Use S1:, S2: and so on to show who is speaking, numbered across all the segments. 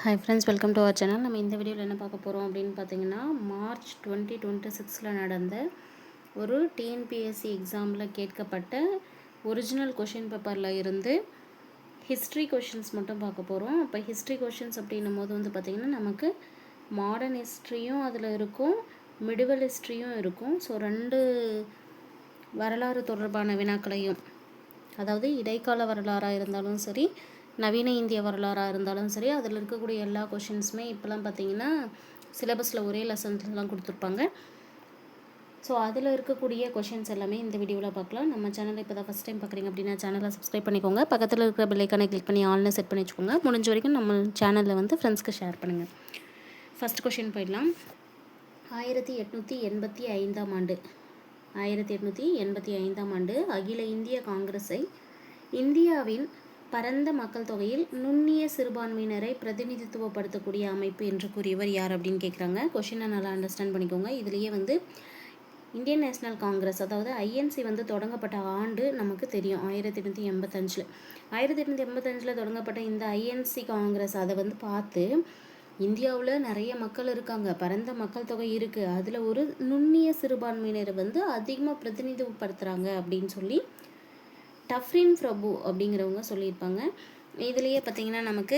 S1: Hi friends, welcome to our channel. நம்ம இந்த வீடியோவில் என்ன பார்க்க போகிறோம் அப்படின்னு பார்த்தீங்கன்னா, மார்ச் 2026 நடந்த ஒரு டிஎன்பிஎஸ்சி எக்ஸாமில் கேட்கப்பட்ட ஒரிஜினல் கொஷின் பேப்பரில் இருந்து ஹிஸ்ட்ரி கொஷின்ஸ் மட்டும் பார்க்க போகிறோம். அப்போ ஹிஸ்ட்ரி கொஷின்ஸ் அப்படின்னும் போது வந்து பார்த்திங்கன்னா நமக்கு மாடர்ன் ஹிஸ்ட்ரியும் அதில் இருக்கும், மிடிவல் ஹிஸ்ட்ரியும் இருக்கும். ஸோ ரெண்டு வரலாறு தொடர்பான வினாக்களையும், அதாவது இடைக்கால வரலாறாக இருந்தாலும் சரி, நவீன இந்திய வரலாறாக இருந்தாலும் சரி, அதில் இருக்கக்கூடிய எல்லா கொஷின்ஸுமே இப்போலாம் பார்த்திங்கன்னா சிலபஸில் ஒரே லெசன்ஸ்லாம் கொடுத்துருப்பாங்க. ஸோ அதில் இருக்கக்கூடிய கொஷின்ஸ் எல்லாமே இந்த வீடியோவில் பார்க்கலாம். நம்ம சேனலை இப்போ தான் ஃபஸ்ட் டைம் பார்க்குறீங்க அப்படின்னா சேனலை சப்ஸ்கிரைப் பண்ணிக்கோங்க. பக்கத்தில் இருக்கிற பெல்லைக்கானை கிளிக் பண்ணி ஆல்னு செட் பண்ணி வச்சுக்கோங்க. முடிஞ்ச வரைக்கும் நம்ம சேனலில் வந்து ஃப்ரெண்ட்ஸ்க்கு ஷேர் பண்ணுங்கள். ஃபஸ்ட் கொஷின் போயிடலாம். 1885 ஆண்டு 1885 ஆண்டு அகில இந்திய காங்கிரஸை இந்தியாவின் பரந்த மக்கள் தொகையில் நுண்ணிய சிறுபான்மையினரை பிரதிநிதித்துவப்படுத்தக்கூடிய அமைப்பு என்று கூறியவர் யார் அப்படின்னு கேட்குறாங்க. கொஷினை நல்லா அண்டர்ஸ்டாண்ட் பண்ணிக்கோங்க. இதுலேயே வந்து இந்தியன் நேஷனல் காங்கிரஸ், அதாவது ஐஎன்சி வந்து தொடங்கப்பட்ட ஆண்டு நமக்கு தெரியும், 1885. 1885 தொடங்கப்பட்ட இந்த ஐஎன்சி காங்கிரஸ் அதை வந்து பார்த்து இந்தியாவில் நிறைய மக்கள் இருக்காங்க, பரந்த மக்கள் தொகை இருக்குது, அதில் ஒரு நுண்ணிய சிறுபான்மையினரை வந்து அதிகமாக பிரதிநிதித்துவப்படுத்துகிறாங்க அப்படின்னு சொல்லி டஃப்ரின் பிரபு அப்படிங்கிறவங்க சொல்லியிருப்பாங்க. இதுலேயே பார்த்திங்கன்னா நமக்கு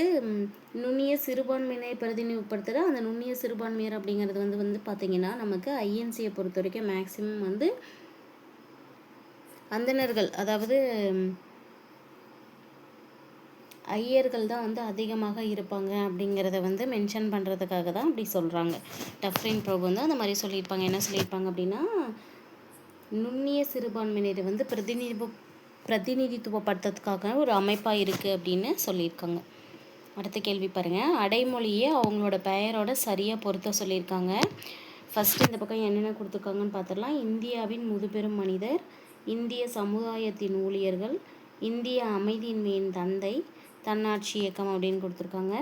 S1: நுண்ணிய சிறுபான்மையினை பிரதிநிதிப்படுத்துகிற அந்த நுண்ணிய சிறுபான்மையர் அப்படிங்கிறது வந்து பார்த்திங்கன்னா நமக்கு ஐஎன்சியை பொறுத்த வரைக்கும் மேக்சிமம் வந்து அந்தணர்கள், அதாவது ஐயர்கள் தான் வந்து அதிகமாக இருப்பாங்க அப்படிங்கிறத வந்து மென்ஷன் பண்ணுறதுக்காக தான் அப்படி சொல்கிறாங்க. டஃப்ரின் பிரபு வந்து அந்த மாதிரி சொல்லியிருப்பாங்க. என்ன சொல்லியிருப்பாங்க அப்படின்னா, நுண்ணிய சிறுபான்மையினரை வந்து பிரதிநிதித்துவப்படுத்துறதுக்காக ஒரு அமைப்பாக இருக்குது அப்படின்னு சொல்லியிருக்காங்க. அடுத்த கேள்வி பாருங்கள். அடைமொழியை அவங்களோட பெயரோட சரியாக பொருத்த சொல்லியிருக்காங்க. ஃபஸ்ட்டு இந்த பக்கம் என்னென்ன கொடுத்துருக்காங்கன்னு பார்த்துடலாம். இந்தியாவின் முதுபெரும் மனிதர், இந்திய சமுதாயத்தின் ஊழியர்கள், இந்திய அமைதியின்மையின் தந்தை, தன்னாட்சி இயக்கம் அப்படின்னு கொடுத்துருக்காங்க.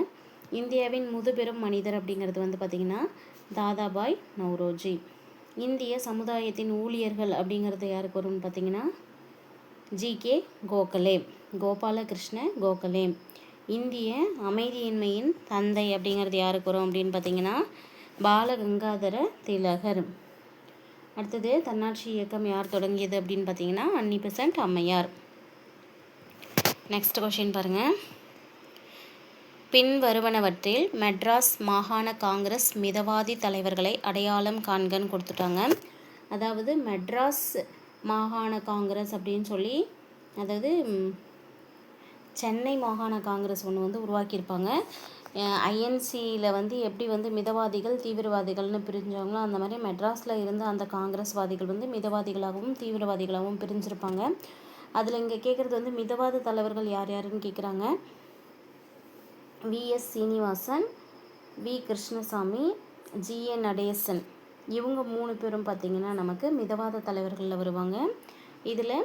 S1: இந்தியாவின் முதுபெரும் மனிதர் அப்படிங்கிறது வந்து பார்த்திங்கன்னா தாதாபாய் நவ்ரோஜி. இந்திய சமுதாயத்தின் ஊழியர்கள் அப்படிங்கிறது யாருக்கு வரும்னு பார்த்திங்கன்னா ஜி.கே. கோகலே, கோபாலகிருஷ்ண கோகலே. இந்திய அமைதியின்மையின் தந்தை அப்படிங்கிறது யாருக்கு வரும் அப்படின்னு பார்த்தீங்கன்னா பாலகங்காதர திலகர். அடுத்தது தன்னாட்சி இயக்கம் யார் தொடங்கியது அப்படின்னு பார்த்தீங்கன்னா அன்னி பெசன்ட் அம்மையார். நெக்ஸ்ட் கொஷின் பாருங்கள். பின் வருவனவற்றில் மெட்ராஸ் மாகாண காங்கிரஸ் மிதவாதி தலைவர்களை அடையாளம் காண்கன்னு கொடுத்துட்டாங்க. அதாவது மெட்ராஸ் மாகாண காங்கிரஸ் அப்படின்னு சொல்லி, அதாவது சென்னை மாகாண காங்கிரஸ் ஒன்று வந்து உருவாக்கியிருப்பாங்க. ஐஎன்சியில் வந்து எப்படி வந்து மிதவாதிகள் தீவிரவாதிகள்னு பிரிஞ்சாங்களோ அந்த மாதிரி மெட்ராஸில் இருந்த அந்த காங்கிரஸ்வாதிகள் வந்து மிதவாதிகளாகவும் தீவிரவாதிகளாகவும் பிரிஞ்சிருப்பாங்க. அதில் இங்கே கேட்குறது வந்து மிதவாத தலைவர்கள் யார் யாருன்னு கேட்குறாங்க. வி.எஸ். சீனிவாசன், வி. கிருஷ்ணசாமி, ஜி.என். நடேசன், இவங்க 3 பேரும் பார்த்திங்கன்னா நமக்கு மிதவாத தலைவர்களில் வருவாங்க. இதில்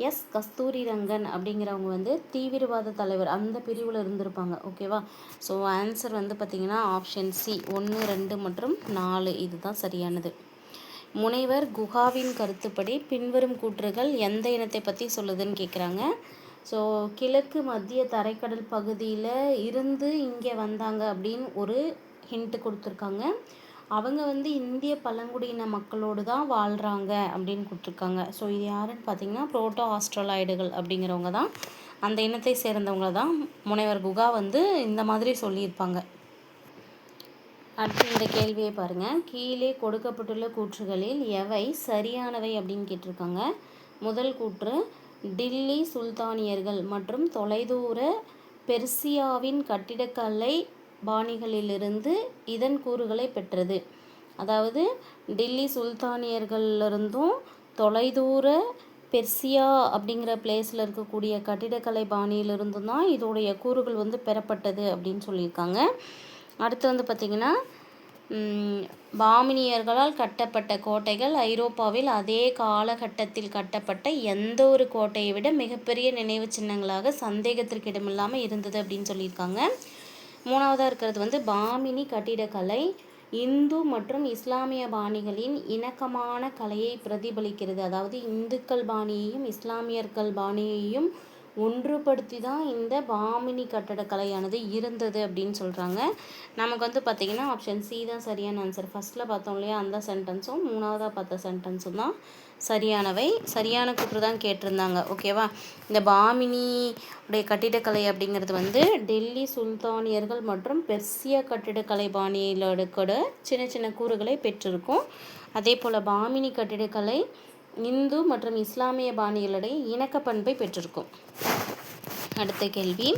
S1: எஸ். கஸ்தூரிரங்கன் அப்படிங்கிறவங்க வந்து தீவிரவாத தலைவர், அந்த பிரிவில் இருந்திருப்பாங்க. ஓகேவா? ஸோ ஆன்சர் வந்து பார்த்திங்கன்னா ஆப்ஷன் சி 1, 2 மற்றும் 4 இதுதான் சரியானது. முனைவர் குஹாவின் கருத்துப்படி பின்வரும் கூற்றுகள் எந்த இனத்தை பற்றி சொல்லுதுன்னு கேட்குறாங்க. ஸோ கிழக்கு மத்திய தரைக்கடல் பகுதியில் இருந்து இங்கே வந்தாங்க அப்படின்னு ஒரு ஹிண்ட்டு கொடுத்துருக்காங்க. அவங்க வந்து இந்திய பழங்குடியின மக்களோடு தான் வாழ்கிறாங்க அப்படின்னு கொடுத்துருக்காங்க. ஸோ இது யாருன்னு பார்த்தீங்கன்னா புரோட்டோ ஆஸ்ட்ரலாய்டுகள் அப்படிங்கிறவங்க தான், அந்த இனத்தை சேர்ந்தவங்க தான் முனைவர் குஹா வந்து இந்த மாதிரி சொல்லியிருப்பாங்க. அடுத்து இந்த கேள்வியை பாருங்கள். கீழே கொடுக்கப்பட்டுள்ள கூற்றுகளில் எவை சரியானவை அப்படின்னு கேட்டிருக்காங்க. முதல் கூற்று, டில்லி சுல்தானியர்கள் மற்றும் தொலைதூர பெர்சியாவின் கட்டிடக்கலை பாணிகளிலிருந்து இதன் கூறுகளை பெற்றது. அதாவது டில்லி சுல்தானியர்களிலிருந்தும் தொலைதூர பெர்சியா அப்படிங்கிற பிளேஸில் இருக்கக்கூடிய கட்டிடக்கலை பாணியிலிருந்தும் தான் இதோடைய கூறுகள் வந்து பெறப்பட்டது அப்படின்னு சொல்லியிருக்காங்க. அடுத்து வந்து பார்த்திங்கன்னா பாமினியர்களால் கட்டப்பட்ட கோட்டைகள் ஐரோப்பாவில் அதே காலகட்டத்தில் கட்டப்பட்ட எந்த ஒரு கோட்டையை விட மிகப்பெரிய நினைவு சின்னங்களாக சந்தேகத்திற்கு இடமில்லாமல் இருந்தது அப்படின்னு சொல்லியிருக்காங்க. மூணாவதாக இருக்கிறது வந்து பாமினி கட்டிடக்கலை இந்து மற்றும் இஸ்லாமிய பாணிகளின் இணக்கமான கலையை பிரதிபலிக்கிறது. அதாவது இந்துக்கள் பாணியையும் இஸ்லாமியர்கள் பாணியையும் ஒன்றுபடுத்தி தான் இந்த பாமினி கட்டடக்கலையானது இருந்தது அப்படின்னு சொல்கிறாங்க. நமக்கு வந்து பார்த்திங்கன்னா ஆப்ஷன் சி தான் சரியான ஆன்சர். ஃபஸ்ட்டில் பார்த்தோம் இல்லையா, அந்த சென்டென்ஸும் மூணாவதாக பார்த்த சென்டென்ஸும் தான் சரியானவை. சரியான கூற்று தான் கேட்டிருந்தாங்க. ஓகேவா. இந்த பாமினி உடைய கட்டிடக்கலை அப்படிங்கிறது வந்து டெல்லி சுல்தானியர்கள் மற்றும் பெர்சியா கட்டிடக்கலை பாணியிலோட கூட சின்ன சின்ன கூறுகளை பெற்றிருக்கும். அதே போல் பாமினி கட்டிடக்கலை இந்து மற்றும் இஸ்லாமிய பாணிகளுடைய இணக்க பண்பை பெற்றிருக்கும். அடுத்த கேள்வி,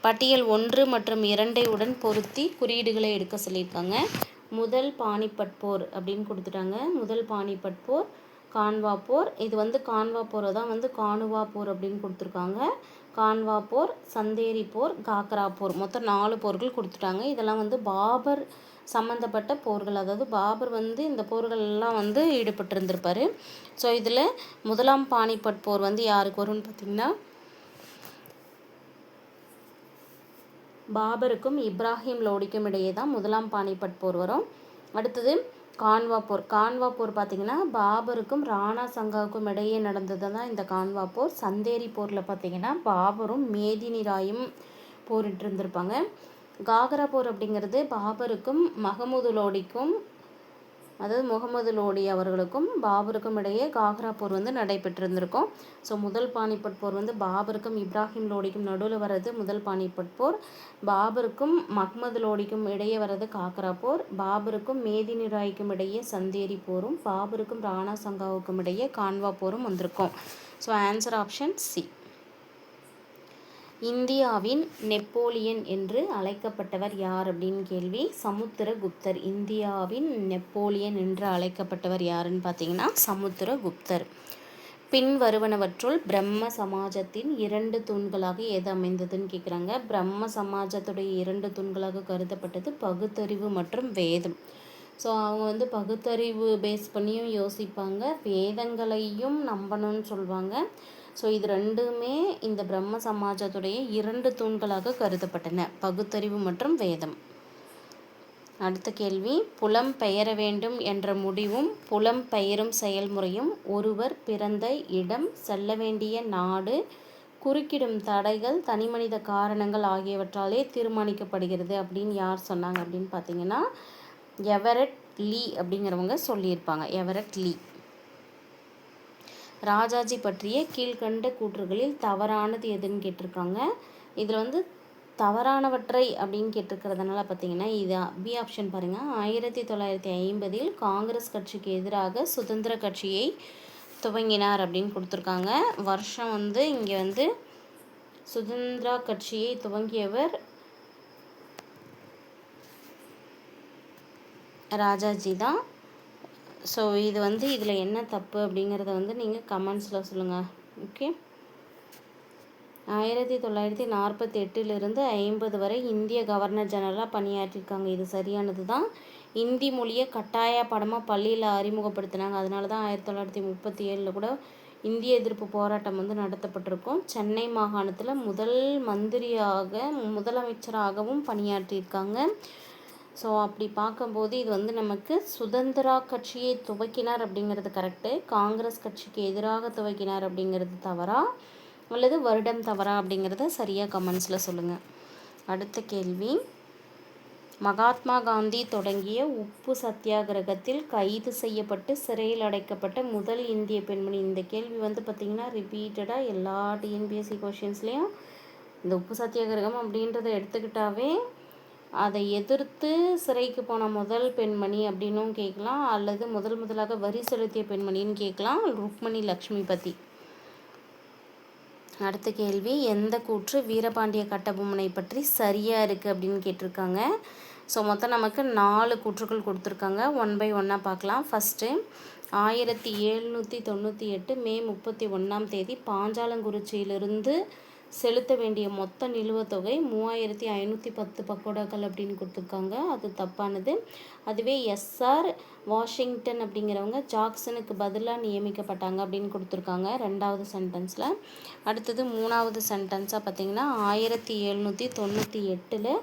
S1: பட்டியல் 1 மற்றும் 2 உடன் பொருத்தி குறியீடுகளை எடுக்க சொல்லியிருக்காங்க. முதல் பானிபட் போர் அப்படின்னு கொடுத்துட்டாங்க. முதல் பானிபட் போர், கான்வா போர். இது வந்து கான்வா போரை தான் வந்து கானுவா போர் அப்படின்னு கொடுத்துருக்காங்க. கான்வா போர், சந்தேரி போர், காக்ரா போர், மொத்தம் 4 போர்கள் கொடுத்துட்டாங்க. இதெல்லாம் வந்து பாபர் சம்மந்தப்பட்ட போர்கள். அதாவது பாபர் வந்து இந்த போர்கள் எல்லாம் வந்து ஈடுபட்டிருந்திருப்பார். ஸோ இதில் முதலாம் பானிபட் போர் வந்து யாருக்கு வரும்னு பார்த்திங்கன்னா பாபருக்கும் இப்ராஹிம் லோடிக்கும் இடையே தான் முதலாம் பானிபட் போர் வரும். அடுத்தது கான்வா போர். கான்வா போர் பார்த்திங்கன்னா பாபருக்கும் ராணா சங்காவுக்கும் இடையே நடந்தது தான் இந்த கான்வா போர். சந்தேரி போரில் பார்த்திங்கன்னா பாபரும் மேதினி ராயும் போரிட்டு இருந்திருப்பாங்க. காக்ரா போர் அப்படிங்கிறது பாபருக்கும் மஹமூது லோடிக்கும், அதாவது முகமது லோடி அவர்களுக்கும் பாபருக்கும் இடையே காக்ரா போர் வந்து நடைபெற்றிருந்திருக்கும். ஸோ முதல் பானிபட் போர் வந்து பாபருக்கும் இப்ராஹிம் லோடிக்கும் நடுவில் வர்றது முதல் பானிபட் போர். பாபருக்கும் மஹ்மது லோடிக்கும் இடையே வர்றது காக்ரா போர். பாபருக்கும் மேதினி ராய்க்கும் இடையே சந்தேரி போரும், பாபருக்கும் ராணா சங்காவுக்கும் இடையே கான்வா போரும் வந்திருக்கும். So answer option C. இந்தியாவின் நெப்போலியன் என்று அழைக்கப்பட்டவர் யார் அப்படின்னு கேள்வி. சமுத்திரகுப்தர். இந்தியாவின் நெப்போலியன் என்று அழைக்கப்பட்டவர் யாருன்னு பார்த்தீங்கன்னா சமுத்திரகுப்தர். பின்வருவனவற்றுள் பிரம்ம சமாஜத்தின் 2 தூண்களாக எது அமைந்ததுன்னு கேட்குறாங்க. பிரம்ம சமாஜத்துடைய 2 தூண்களாக கருதப்பட்டது பகுத்தறிவு மற்றும் வேதம். ஸோ அவங்க வந்து பகுத்தறிவு பேஸ் பண்ணியும் யோசிப்பாங்க, வேதங்களையும் நம்பணும்னு சொல்லுவாங்க. ஸோ இது ரெண்டுமே இந்த பிரம்ம சமாஜத்துடைய 2 தூண்களாக கருதப்பட்டன, பகுத்தறிவு மற்றும் வேதம். அடுத்த கேள்வி, புலம் பெயர வேண்டும் என்ற முடிவும் புலம் பெயரும் செயல்முறையும் ஒருவர் பிறந்த இடம், செல்ல வேண்டிய நாடு, குறுக்கிடும் தடைகள், தனிமனித காரணங்கள் ஆகியவற்றாலே தீர்மானிக்கப்படுகிறது அப்படின்னு யார் சொன்னாங்க அப்படின்னு பார்த்தீங்கன்னா எவரெட் லீ அப்படிங்கிறவங்க சொல்லியிருப்பாங்க. எவரெட் லீ. ராஜாஜி பற்றிய கீழ்கண்ட கூற்றுகளில் தவறானது எதுன்னு கேட்டிருக்காங்க. இதில் வந்து தவறானவற்றை அப்படின்னு கேட்டிருக்கிறதுனால பார்த்தீங்கன்னா இது பி ஆப்ஷன் பாருங்கள். 1950 காங்கிரஸ் கட்சிக்கு எதிராக சுதந்திர கட்சியை துவங்கினார் அப்படின்னு கொடுத்துருக்காங்க. வருஷம் வந்து இங்கே வந்து சுதந்திரா கட்சியை துவங்கியவர் ராஜாஜி தான். ஸோ இது வந்து இதில் என்ன தப்பு அப்படிங்கிறத வந்து நீங்கள் கமெண்ட்ஸில் சொல்லுங்கள். ஓகே. 1948 50 வரை இந்திய கவர்னர் ஜெனரலாக பணியாற்றியிருக்காங்க. இது சரியானது தான். இந்தி மொழியை கட்டாய பாடமாக பள்ளியில் அறிமுகப்படுத்தினாங்க. அதனால தான் 1937 கூட இந்திய எதிர்ப்பு போராட்டம் வந்து நடத்தப்பட்டிருக்கும். சென்னை மாகாணத்தில் முதலமைச்சராகவும் பணியாற்றியிருக்காங்க. ஸோ அப்படி பார்க்கும்போது இது வந்து நமக்கு சுதந்திரா கட்சியை துவக்கினார் அப்படிங்கிறது கரெக்டு, காங்கிரஸ் கட்சிக்கு எதிராக துவக்கினார் அப்படிங்கிறது தவறா அல்லது வருடம் தவறா அப்படிங்கிறத சரியாக கமெண்ட்ஸில் சொல்லுங்கள். அடுத்த கேள்வி, மகாத்மா காந்தி தொடங்கிய உப்பு சத்தியாகிரகத்தில் கைது செய்யப்பட்டு சிறையில் அடைக்கப்பட்ட முதல் இந்திய பெண்மணி. இந்த கேள்வி வந்து பார்த்திங்கன்னா ரிப்பீட்டடாக எல்லா டிஎன்பிஎஸ்சி கொஷின்ஸ்லேயும் இந்த உப்பு சத்தியாகிரகம் அப்படின்றத எடுத்துக்கிட்டாவே அதை எதிர்த்து சிறைக்கு போன முதல் பெண்மணி அப்படின்னும் கேட்கலாம், அல்லது முதலாக வரி செலுத்திய பெண்மணின்னு கேட்கலாம். ருக்மணி லக்ஷ்மி பதி. அடுத்த கேள்வி, எந்த கூற்று வீரபாண்டிய கட்டபொம்மனை பற்றி சரியாக இருக்குது அப்படின்னு கேட்டிருக்காங்க. ஸோ மொத்தம் நமக்கு 4 கூற்றுகள் கொடுத்துருக்காங்க. 1 by 1 பார்க்கலாம். ஃபஸ்ட்டு 1798 மே 31 பாஞ்சாலங்குறிச்சியிலிருந்து செலுத்த வேண்டிய மொத்த நிலுவைத் தொகை 3510 பக்கோடாக்கள் அப்படின்னு கொடுத்துருக்காங்க. அது தப்பானது. அதுவே எஸ்ஆர் வாஷிங்டன் அப்படிங்கிறவங்க ஜாக்சனுக்கு பதிலாக நியமிக்கப்பட்டாங்க அப்படின்னு கொடுத்துருக்காங்க 2வது சென்டென்ஸில். அடுத்தது 3வது சென்டென்ஸாக பார்த்திங்கன்னா 1798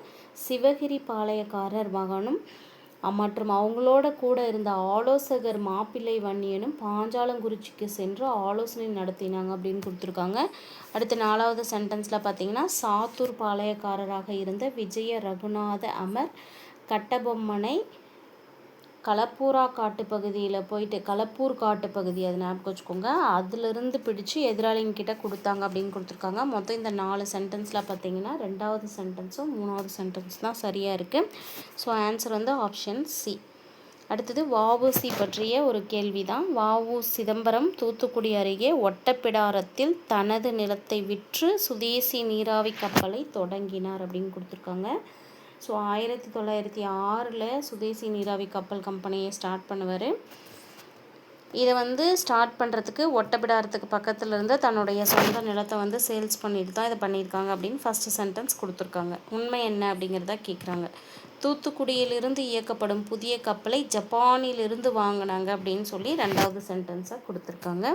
S1: சிவகிரி பாளையக்காரர் மகனும் மற்றும் அவங்களோட கூட இருந்த ஆலோசகர் மாப்பிள்ளை வன்னியனும் பாஞ்சாலங்குறிச்சிக்கு சென்று ஆலோசனை நடத்தினாங்க அப்படின்னு கொடுத்துருக்காங்க. அடுத்து 4வது சென்டென்ஸில் பார்த்தீங்கன்னா, சாத்தூர் பாளையக்காரராக இருந்த விஜய ரகுநாத அமர் கட்டபொம்மனை களப்பூர் காட்டு பகுதி அதை ஞாபகம் வச்சுக்கோங்க, அதிலிருந்து பிடிச்சு எதிராளிங்கிட்ட கொடுத்தாங்க அப்படின்னு கொடுத்துருக்காங்க. மொத்தம் இந்த 4 சென்டென்ஸில் பார்த்தீங்கன்னா 2வது சென்டென்ஸும் 3வது சென்டென்ஸ் தான் சரியாக இருக்குது. ஸோ ஆன்சர் வந்து ஆப்ஷன் சி. அடுத்தது வஉசி பற்றிய ஒரு கேள்வி தான். வஉ சிதம்பரம் தூத்துக்குடி அருகே ஒட்டப்பிடாரத்தில் தனது நிலத்தை விற்று சுதேசி நீராவி கப்பலை தொடங்கினார் அப்படின்னு கொடுத்துருக்காங்க. ஸோ 1906 சுதேசி நீராவி கப்பல் கம்பெனியை ஸ்டார்ட் பண்ணுவார். இதை வந்து ஸ்டார்ட் பண்ணுறதுக்கு ஒட்டப்பிடாரத்துக்கு பக்கத்தில் இருந்து தன்னுடைய சொந்த நிலத்தை சேல்ஸ் பண்ணிட்டு தான் இதை பண்ணியிருக்காங்க அப்படின்னு ஃபஸ்ட்டு சென்டென்ஸ் கொடுத்துருக்காங்க. உண்மை என்ன அப்படிங்கிறத கேட்குறாங்க. தூத்துக்குடியிலிருந்து இயக்கப்படும் புதிய கப்பலை ஜப்பானிலிருந்து வாங்கினாங்க அப்படின்னு சொல்லி 2வது சென்டென்ஸாக கொடுத்துருக்காங்க.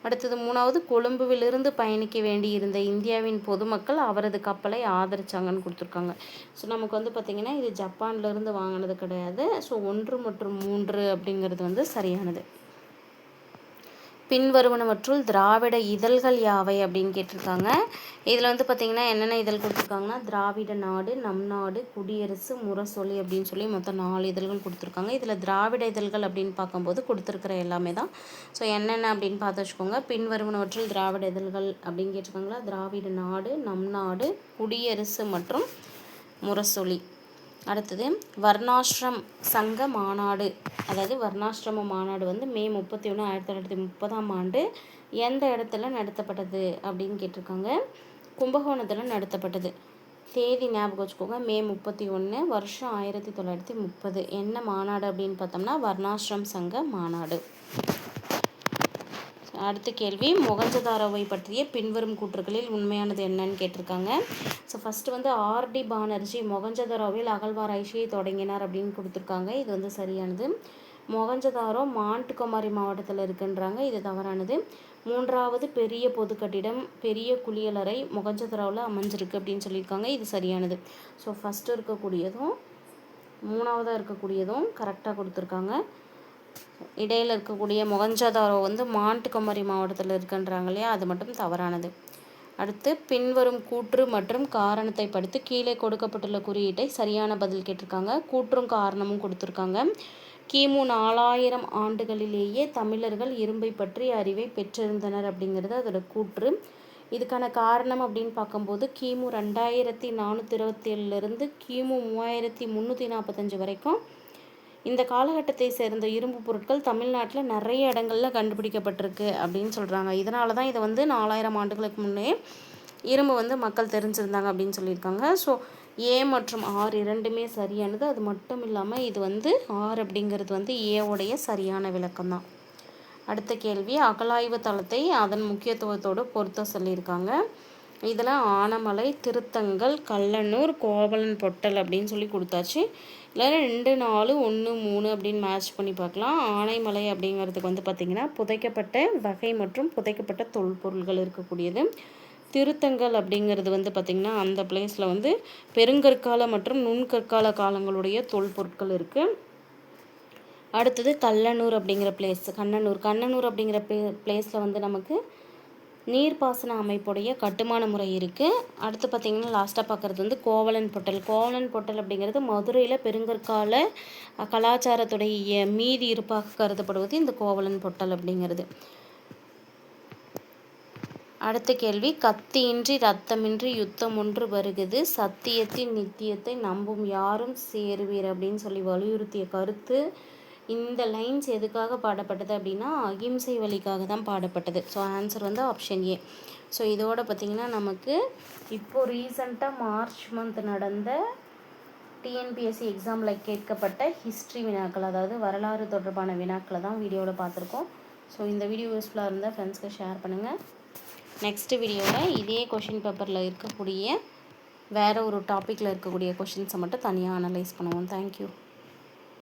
S1: அடுத்தது 3வது, கொழும்புவிலிருந்து பயணிக்க வேண்டியிருந்த இந்தியாவின் பொதுமக்கள் அவரது கப்பலை ஆதரிச்சாங்கன்னு கொடுத்துருக்காங்க. ஸோ நமக்கு பார்த்திங்கன்னா இது ஜப்பான்லேருந்து வாங்கினது கிடையாது. ஸோ 1 மற்றும் 3 அப்படிங்கிறது சரியானது. பின்வருவனவற்றுள் திராவிட இதழ்கள் யாவை அப்படின்னு கேட்டிருக்காங்க. இதில் பார்த்திங்கன்னா என்னென்ன இதழ் கொடுத்துருக்காங்கன்னா, திராவிட நாடு, நம் நாடு, குடியரசு, முரசொலி அப்படின்னு சொல்லி மொத்தம் 4 இதழ்கள் கொடுத்துருக்காங்க. இதில் திராவிட இதழ்கள் அப்படின்னு பார்க்கும்போது கொடுத்துருக்கிற எல்லாமே தான். ஸோ என்னென்ன அப்படின்னு பார்த்து வச்சுக்கோங்க. பின்வருவனவற்றுள் திராவிட இதழ்கள் அப்படின்னு கேட்டிருக்காங்களா, திராவிட நாடு, நம் நாடு, குடியரசு மற்றும் முரசொலி. அடுத்தது வர்ணாசிரம் சங்க மாநாடு, அதாவது வர்ணாசிரம மாநாடு மே 31, 1930 எந்த இடத்துல நடத்தப்பட்டது அப்படின்னு கேட்டிருக்காங்க. கும்பகோணத்தில் நடத்தப்பட்டது. தேதி ஞாபகம் வச்சுக்கோங்க, மே 31, வருஷம் 1930. என்ன மாநாடு அப்படின்னு பார்த்தோம்னா வர்ணாசிரம் சங்க மாநாடு. அடுத்த கேள்வி, மொகஞ்சதாரோவை பற்றிய பின்வரும் கூற்றுகளில் உண்மையானது என்னன்னு கேட்டிருக்காங்க. ஸோ ஃபஸ்ட்டு ஆர்டி பானர்ஜி மொகஞ்சதாரோவில் அகழ்வாராய்ச்சியை தொடங்கினார் அப்படின்னு கொடுத்துருக்காங்க. இது சரியானது. மொகஞ்சதாரோ மாண்ட்குமாரி மாவட்டத்தில் இருக்குன்றாங்க. இது தவறானது. 3வது பெரிய பொது கட்டிடம் பெரிய குளியலறை மொகஞ்சதாரோவில் அமைஞ்சிருக்கு அப்படின்னு சொல்லியிருக்காங்க. இது சரியானது. ஸோ ஃபஸ்ட்டு இருக்கக்கூடியதும் 3வதாக இருக்கக்கூடியதும் கரெக்டாக கொடுத்துருக்காங்க. இடையில் இருக்கக்கூடிய மொகஞ்சதாரோ மாண்ட்குமாரி மாவட்டத்தில் இருக்குன்றாங்க இல்லையா, அது மட்டும் தவறானது. அடுத்து பின்வரும் கூற்று மற்றும் காரணத்தை படித்து கீழே கொடுக்கப்பட்டுள்ள குறியீட்டை சரியான பதில் கேட்டிருக்காங்க. கூற்றும் காரணமும் கொடுத்துருக்காங்க. கிமு 4000 ஆண்டுகளிலேயே தமிழர்கள் இரும்பை பற்றி அறிவை பெற்றிருந்தனர் அப்படிங்கிறது அதோட கூற்று. இதுக்கான காரணம் அப்படின்னு பார்க்கும்போது கிமு 2427 கிமு 3345 வரைக்கும் இந்த காலகட்டத்தை சேர்ந்த இரும்பு பொருட்கள் தமிழ்நாட்டில் நிறைய இடங்களில் கண்டுபிடிக்கப்பட்டிருக்கு அப்படின்னு சொல்கிறாங்க. இதனால தான் இதை 4000 ஆண்டுகளுக்கு முன்னே இரும்பு மக்கள் தெரிஞ்சிருந்தாங்க அப்படின்னு சொல்லியிருக்காங்க. ஸோ ஏ மற்றும் ஆர் இரண்டுமே சரியானது. அது மட்டும் இல்லாமல் இது ஆர் அப்படிங்கிறது ஏவுடைய சரியான விளக்கம் தான். அடுத்த கேள்வி, அகழாய்வு தளத்தை அதன் முக்கியத்துவத்தோடு பொறுத்த சொல்லியிருக்காங்க. இதில் ஆனமலை, திருத்தங்கல், கல்லனூர், கோவலன் பொட்டல் அப்படின்னு சொல்லி கொடுத்தாச்சு. இல்லை 2, 4, 1, 3 அப்படின்னு மேட்ச் பண்ணி பார்க்கலாம். ஆனைமலை அப்படிங்கிறதுக்கு பார்த்திங்கன்னா புதைக்கப்பட்ட வகை மற்றும் புதைக்கப்பட்ட தொல்பொருள்கள் இருக்கக்கூடியது. திருத்தங்கல் அப்படிங்கிறது பார்த்திங்கன்னா அந்த பிளேஸில் பெருங்கற்கால மற்றும் நுண்கற்கால காலங்களுடைய தொல்பொருட்கள் இருக்குது. அடுத்தது கல்லனூர் அப்படிங்கிற பிளேஸ், கண்ணனூர் அப்படிங்கிற பிளேஸில் நமக்கு நீர்ப்பாசன அமைப்புடைய கட்டுமான முறை இருக்குது. அடுத்து பார்த்திங்கன்னா லாஸ்ட்டாக பார்க்குறது கோவலன் பொட்டல் அப்படிங்கிறது மதுரையில் பெருங்கற்கால கலாச்சாரத்துடைய மீதி இருப்பாக கருதப்படுவது இந்த கோவலன் பொட்டல் அப்படிங்கிறது. அடுத்த கேள்வி, கத்தியின்றி ரத்தமின்றி யுத்தம் ஒன்று வருகிறது, சத்தியத்தின் நித்தியத்தை நம்பும் யாரும் சேருவீர் அப்படின்னு சொல்லி வலியுறுத்திய கருத்து. இந்த லைன்ஸ் எதுக்காக பாடப்பட்டது அப்படின்னா அகிம்சை வழிக்காக தான் பாடப்பட்டது. So answer option A. So இதோட பார்த்திங்கன்னா நமக்கு இப்போது ரீசண்டாக மார்ச் மந்த் நடந்த டிஎன்பிஎஸ்சி எக்ஸாமில் கேட்கப்பட்ட ஹிஸ்ட்ரி வினாக்கள், அதாவது வரலாறு தொடர்பான வினாக்களை தான் வீடியோவில் பார்த்துருக்கோம். ஸோ இந்த வீடியோ யூஸ்ஃபுல்லாக இருந்தால் ஃப்ரெண்ட்ஸ்க்கு ஷேர் பண்ணுங்கள். நெக்ஸ்ட் வீடியோவில் இதே கொஷின் பேப்பரில் இருக்கக்கூடிய வேறு ஒரு டாப்பிக்கில் இருக்கக்கூடிய கொஷின்ஸை மட்டும் தனியாக அனலைஸ் பண்ணுவோம். தேங்க்யூ.